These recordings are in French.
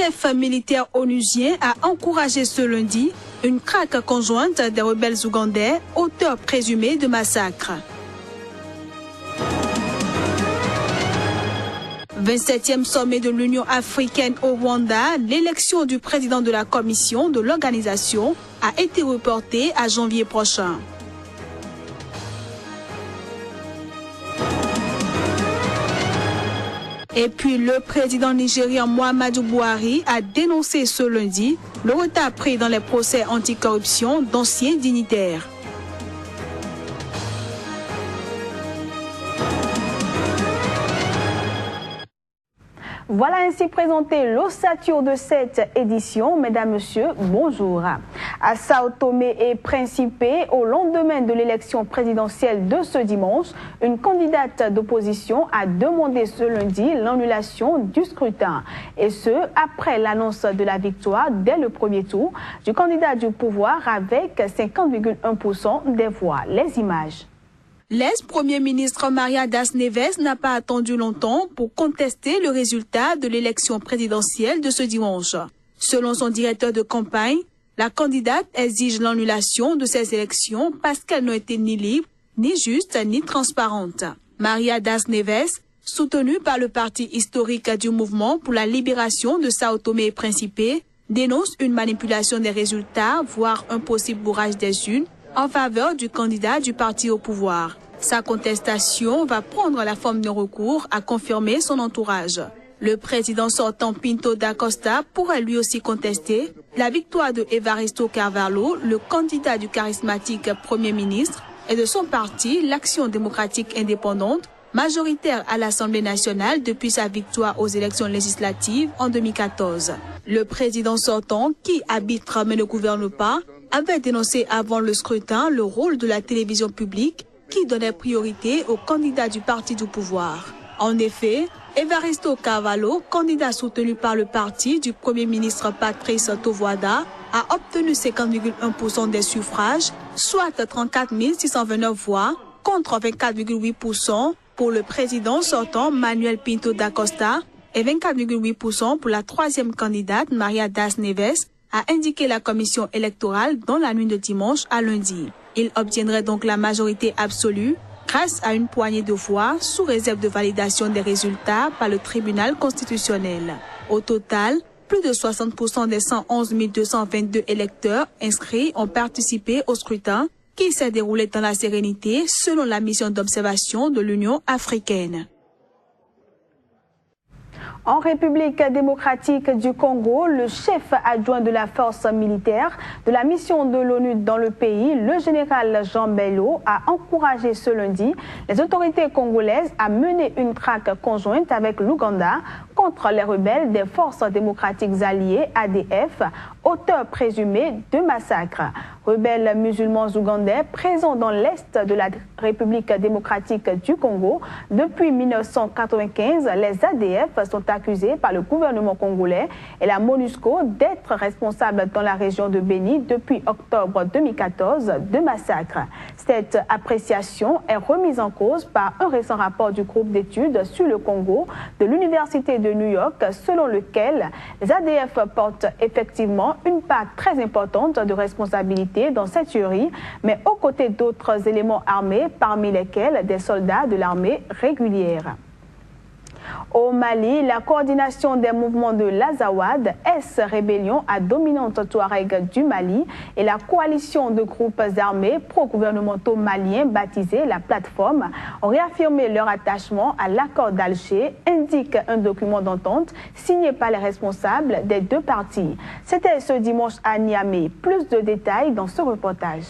chef militaire onusien a encouragé ce lundi une traque conjointe des rebelles ougandais, auteurs présumés de massacres. 27e sommet de l'Union africaine au Rwanda, l'élection du président de la commission de l'organisation a été reportée à janvier prochain. Et puis le président nigérien Muhammadu Buhari a dénoncé ce lundi le retard pris dans les procès anticorruption d'anciens dignitaires. Voilà ainsi présenté l'ossature de cette édition. Mesdames, Messieurs, bonjour. À Sao Tomé et Principe, au lendemain de l'élection présidentielle de ce dimanche, une candidate d'opposition a demandé ce lundi l'annulation du scrutin. Et ce, après l'annonce de la victoire dès le premier tour du candidat du pouvoir avec 50,1% des voix. Les images. L'ex-premier ministre Maria Das Neves n'a pas attendu longtemps pour contester le résultat de l'élection présidentielle de ce dimanche. Selon son directeur de campagne, la candidate exige l'annulation de ces élections parce qu'elles n'ont été ni libres, ni justes, ni transparentes. Maria Das Neves, soutenue par le parti historique du mouvement pour la libération de Sao Tomé et Principe, dénonce une manipulation des résultats, voire un possible bourrage des urnes en faveur du candidat du parti au pouvoir. Sa contestation va prendre la forme d'un recours, a confirmé son entourage. Le président sortant Pinto da Costa pourrait lui aussi contester la victoire de Evaristo Carvalho, le candidat du charismatique Premier ministre, et de son parti, l'Action démocratique indépendante, majoritaire à l'Assemblée nationale depuis sa victoire aux élections législatives en 2014. Le président sortant, qui arbitre mais ne gouverne pas, avait dénoncé avant le scrutin le rôle de la télévision publique qui donnait priorité aux candidats du parti du pouvoir. En effet, Evaristo Carvalho, candidat soutenu par le parti du Premier ministre Patrice Tovoada, a obtenu 50,1% des suffrages, soit 34 629 voix, contre 24,8% pour le président sortant Manuel Pinto da Costa et 24,8% pour la troisième candidate Maria Das Neves, a indiqué la commission électorale dans la nuit de dimanche à lundi. Il obtiendrait donc la majorité absolue grâce à une poignée de voix sous réserve de validation des résultats par le tribunal constitutionnel. Au total, plus de 60% des 111 222 électeurs inscrits ont participé au scrutin qui s'est déroulé dans la sérénité selon la mission d'observation de l'Union africaine. En République démocratique du Congo, le chef adjoint de la force militaire de la mission de l'ONU dans le pays, le général Jean Bello, a encouragé ce lundi les autorités congolaises à mener une traque conjointe avec l'Ouganda contre les rebelles des forces démocratiques alliées ADF, auteurs présumés de massacres. Rebelles musulmans ougandais présents dans l'est de la République démocratique du Congo. Depuis 1995, les ADF sont accusés par le gouvernement congolais et la MONUSCO d'être responsables dans la région de Béni depuis octobre 2014 de massacres. Cette appréciation est remise en cause par un récent rapport du groupe d'études sur le Congo de l'Université de New York, selon lequel les ADF portent effectivement une part très importante de responsabilité dans cette tuerie, mais aux côtés d'autres éléments armés, parmi lesquels des soldats de l'armée régulière. Au Mali, la coordination des mouvements de l'Azawad, ex-rébellion à dominante touareg du Mali, et la coalition de groupes armés pro-gouvernementaux maliens baptisés la plateforme ont réaffirmé leur attachement à l'accord d'Alger, indique un document d'entente signé par les responsables des deux parties. C'était ce dimanche à Niamey. Plus de détails dans ce reportage.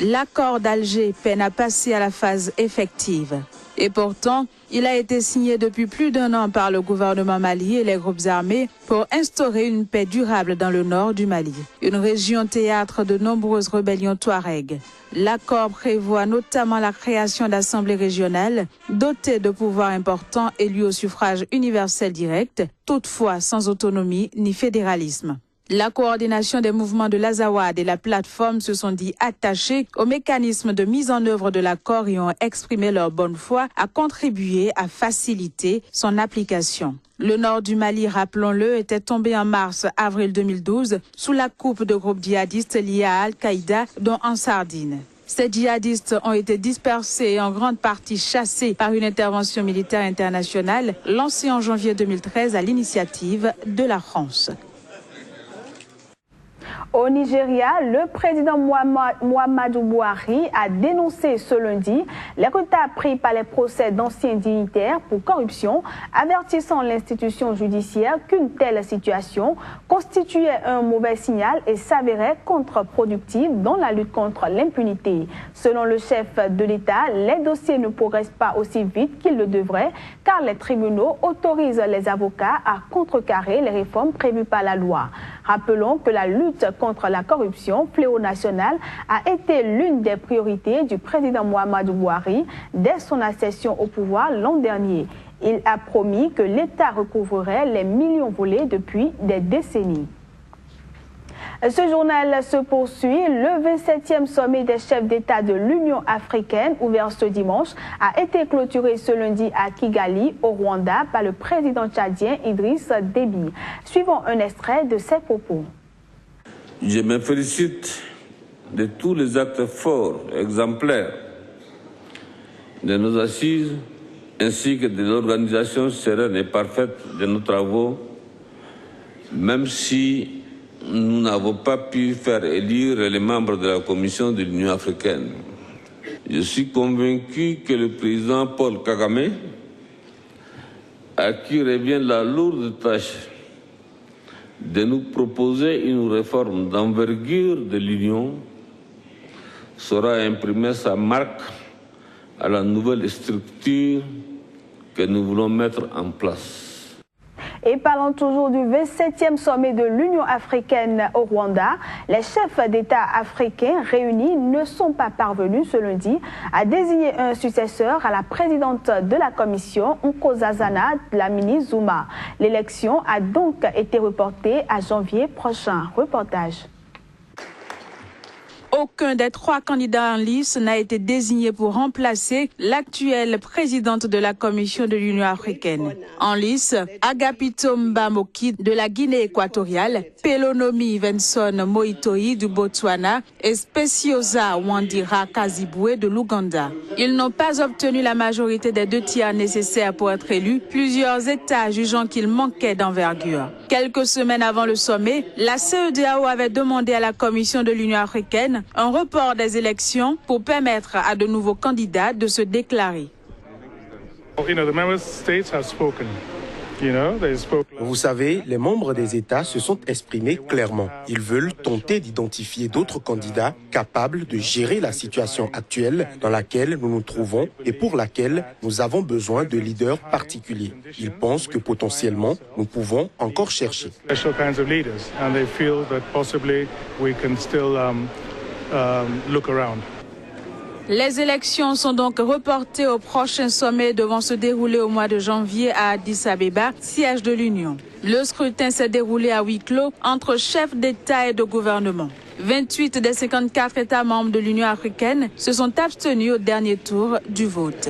L'accord d'Alger peine à passer à la phase effective. Et pourtant, il a été signé depuis plus d'un an par le gouvernement mali et les groupes armés pour instaurer une paix durable dans le nord du Mali, une région théâtre de nombreuses rébellions touareg. L'accord prévoit notamment la création d'assemblées régionales dotées de pouvoirs importants élus au suffrage universel direct, toutefois sans autonomie ni fédéralisme. La coordination des mouvements de l'Azawad et la plateforme se sont dit attachés au mécanisme de mise en œuvre de l'accord et ont exprimé leur bonne foi à contribuer à faciliter son application. Le nord du Mali, rappelons-le, était tombé en mars-avril 2012 sous la coupe de groupes djihadistes liés à Al-Qaïda, dont Ansardine. Ces djihadistes ont été dispersés et en grande partie chassés par une intervention militaire internationale lancée en janvier 2013 à l'initiative de la France. Au Nigeria, le président Muhammadu Buhari a dénoncé ce lundi les retards pris par les procès d'anciens dignitaires pour corruption, avertissant l'institution judiciaire qu'une telle situation constituait un mauvais signal et s'avérait contre-productive dans la lutte contre l'impunité. Selon le chef de l'État, les dossiers ne progressent pas aussi vite qu'ils le devraient car les tribunaux autorisent les avocats à contrecarrer les réformes prévues par la loi. Rappelons que la lutte contre la corruption, fléau national, a été l'une des priorités du président Muhammadu Buhari dès son accession au pouvoir l'an dernier. Il a promis que l'État recouvrerait les millions volés depuis des décennies. Ce journal se poursuit. Le 27e sommet des chefs d'État de l'Union africaine, ouvert ce dimanche, a été clôturé ce lundi à Kigali, au Rwanda, par le président tchadien Idriss Déby. Suivons un extrait de ses propos. Je me félicite de tous les actes forts, exemplaires de nos assises, ainsi que de l'organisation sereine et parfaite de nos travaux, même si nous n'avons pas pu faire élire les membres de la Commission de l'Union africaine. Je suis convaincu que le président Paul Kagame, à qui revient la lourde tâche de nous proposer une réforme d'envergure de l'Union, saura imprimer sa marque à la nouvelle structure que nous voulons mettre en place. Et parlons toujours du 27e sommet de l'Union africaine au Rwanda. Les chefs d'État africains réunis ne sont pas parvenus ce lundi à désigner un successeur à la présidente de la commission, Nkosazana Dlamini-Zuma. L'élection a donc été reportée à janvier prochain. Reportage. Aucun des 3 candidats en lice n'a été désigné pour remplacer l'actuelle présidente de la Commission de l'Union africaine. En lice, Agapito Mbamoki de la Guinée équatoriale, Pelonomi Venson Moitoi du Botswana et Speciosa Wandira Kazibwe de l'Ouganda. Ils n'ont pas obtenu la majorité des 2 tiers nécessaires pour être élus, plusieurs États jugeant qu'ils manquaient d'envergure. Quelques semaines avant le sommet, la CEDEAO avait demandé à la Commission de l'Union africaine un report des élections pour permettre à de nouveaux candidats de se déclarer. Vous savez, les membres des États se sont exprimés clairement. Ils veulent tenter d'identifier d'autres candidats capables de gérer la situation actuelle dans laquelle nous nous trouvons et pour laquelle nous avons besoin de leaders particuliers. Ils pensent que potentiellement, nous pouvons encore chercher. Les élections sont donc reportées au prochain sommet devant se dérouler au mois de janvier à Addis Abeba, siège de l'Union. Le scrutin s'est déroulé à huis clos entre chefs d'État et de gouvernement. 28 des 54 États membres de l'Union africaine se sont abstenus au dernier tour du vote.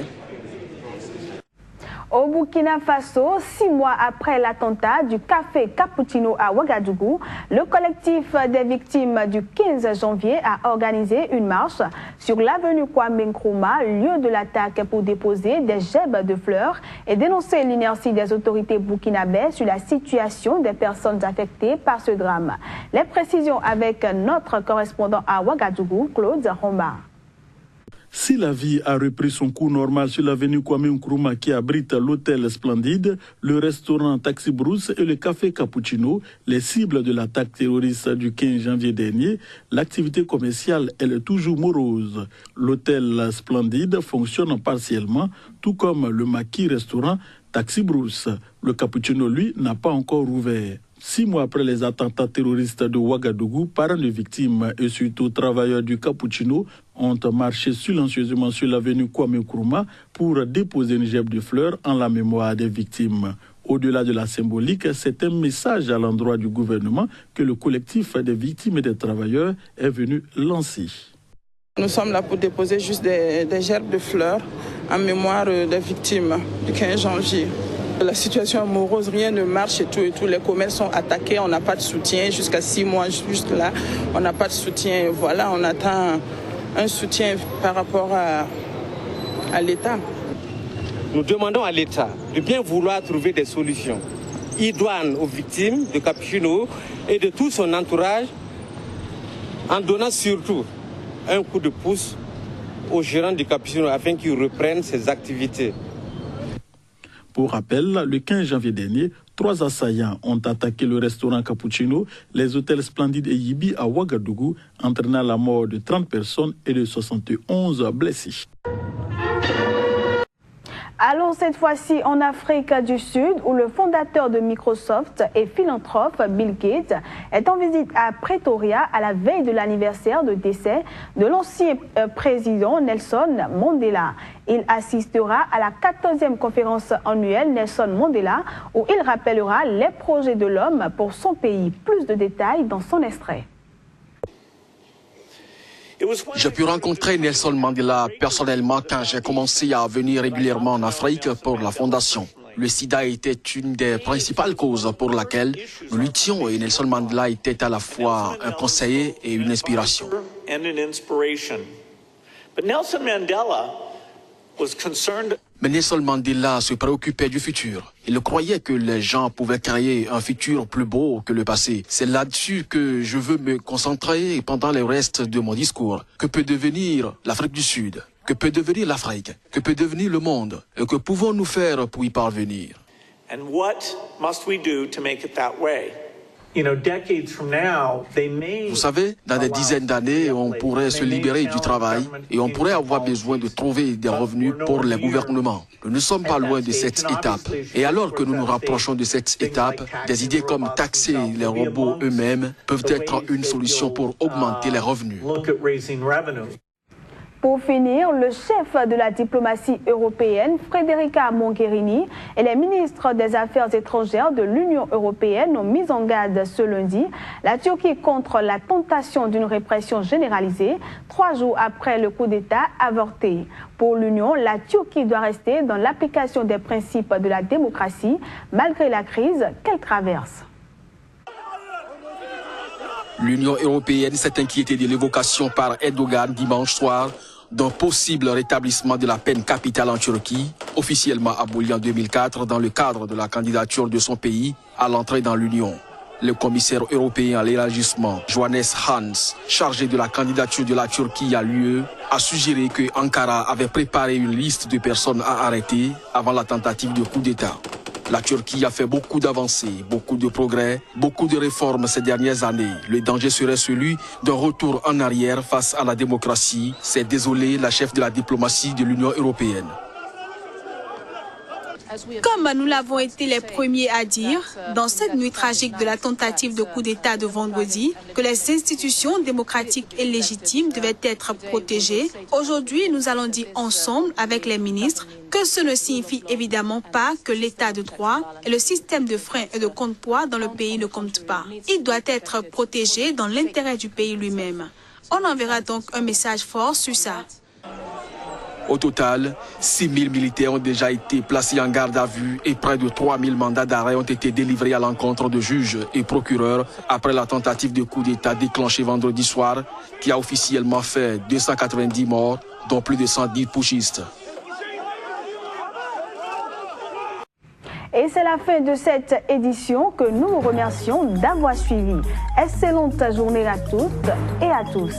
Au Burkina Faso, 6 mois après l'attentat du café Cappuccino à Ouagadougou, le collectif des victimes du 15 janvier a organisé une marche sur l'avenue Kwame Nkrumah, lieu de l'attaque, pour déposer des gerbes de fleurs et dénoncer l'inertie des autorités burkinabées sur la situation des personnes affectées par ce drame. Les précisions avec notre correspondant à Ouagadougou, Claude Romba. Si la vie a repris son cours normal sur l'avenue Kwame Nkrumah qui abrite l'hôtel Splendide, le restaurant Taxi Brousse et le café Cappuccino, les cibles de l'attaque terroriste du 15 janvier dernier, l'activité commerciale est toujours morose. L'hôtel Splendide fonctionne partiellement, tout comme le maquis restaurant Taxi Brousse. Le Cappuccino, lui, n'a pas encore ouvert. 6 mois après les attentats terroristes de Ouagadougou, parents de victimes et surtout travailleurs du Cappuccino ont marché silencieusement sur l'avenue Kwame Nkrumah pour déposer une gerbe de fleurs en la mémoire des victimes. Au-delà de la symbolique, c'est un message à l'endroit du gouvernement que le collectif des victimes et des travailleurs est venu lancer. Nous sommes là pour déposer juste des gerbes de fleurs en mémoire des victimes du 15 janvier. La situation est morose, rien ne marche et tout. Les commerces sont attaqués, on n'a pas de soutien. Jusqu'à 6 mois, juste là, on n'a pas de soutien. Voilà, on attend un soutien par rapport à l'État. Nous demandons à l'État de bien vouloir trouver des solutions idoines aux victimes de Capuchino et de tout son entourage, en donnant surtout un coup de pouce aux gérants de Capuchino afin qu'ils reprennent ses activités. Pour rappel, le 15 janvier dernier, 3 assaillants ont attaqué le restaurant Capuchino, les hôtels Splendide et Yibi à Ouagadougou, entraînant la mort de 30 personnes et de 71 blessés. Allons cette fois-ci en Afrique du Sud où le fondateur de Microsoft et philanthrope Bill Gates est en visite à Pretoria à la veille de l'anniversaire de décès de l'ancien président Nelson Mandela. Il assistera à la 14e conférence annuelle Nelson Mandela où il rappellera les projets de l'homme pour son pays. Plus de détails dans son extrait. J'ai pu rencontrer Nelson Mandela personnellement quand j'ai commencé à venir régulièrement en Afrique pour la fondation. Le sida était une des principales causes pour laquelle nous luttions et Nelson Mandela était à la fois un conseiller et une inspiration. Mais Nelson Mandela se préoccupait du futur. Il croyait que les gens pouvaient créer un futur plus beau que le passé. C'est là-dessus que je veux me concentrer pendant le reste de mon discours. Que peut devenir l'Afrique du Sud? Que peut devenir l'Afrique? Que peut devenir le monde? Et que pouvons-nous faire pour y parvenir? And what must we do to make it that way? Vous savez, dans des dizaines d'années, on pourrait se libérer du travail et on pourrait avoir besoin de trouver des revenus pour les gouvernements. Nous ne sommes pas loin de cette étape. Et alors que nous nous rapprochons de cette étape, des idées comme taxer les robots eux-mêmes peuvent être une solution pour augmenter les revenus. Pour finir, le chef de la diplomatie européenne, Federica Mogherini, et les ministres des Affaires étrangères de l'Union européenne ont mis en garde ce lundi la Turquie contre la tentation d'une répression généralisée, 3 jours après le coup d'État avorté. Pour l'Union, la Turquie doit rester dans l'application des principes de la démocratie, malgré la crise qu'elle traverse. L'Union européenne s'est inquiétée de l'évocation par Erdogan dimanche soir d'un possible rétablissement de la peine capitale en Turquie, officiellement abolie en 2004 dans le cadre de la candidature de son pays à l'entrée dans l'Union. Le commissaire européen à l'élargissement, Johannes Hans, chargé de la candidature de la Turquie à l'UE, a suggéré que Ankara avait préparé une liste de personnes à arrêter avant la tentative de coup d'État. La Turquie a fait beaucoup d'avancées, beaucoup de progrès, beaucoup de réformes ces dernières années. Le danger serait celui d'un retour en arrière face à la démocratie, s'est désolée la chef de la diplomatie de l'Union européenne. Comme nous l'avons été les premiers à dire, dans cette nuit tragique de la tentative de coup d'État de vendredi, que les institutions démocratiques et légitimes devaient être protégées, aujourd'hui nous allons dire ensemble avec les ministres que ce ne signifie évidemment pas que l'état de droit et le système de frein et de contrepoids dans le pays ne comptent pas. Il doit être protégé dans l'intérêt du pays lui-même. On enverra donc un message fort sur ça. Au total, 6 000 militaires ont déjà été placés en garde à vue et près de 3 000 mandats d'arrêt ont été délivrés à l'encontre de juges et procureurs après la tentative de coup d'État déclenchée vendredi soir qui a officiellement fait 290 morts, dont plus de 110 putschistes. Et c'est la fin de cette édition que nous vous remercions d'avoir suivi. Excellente journée à toutes et à tous.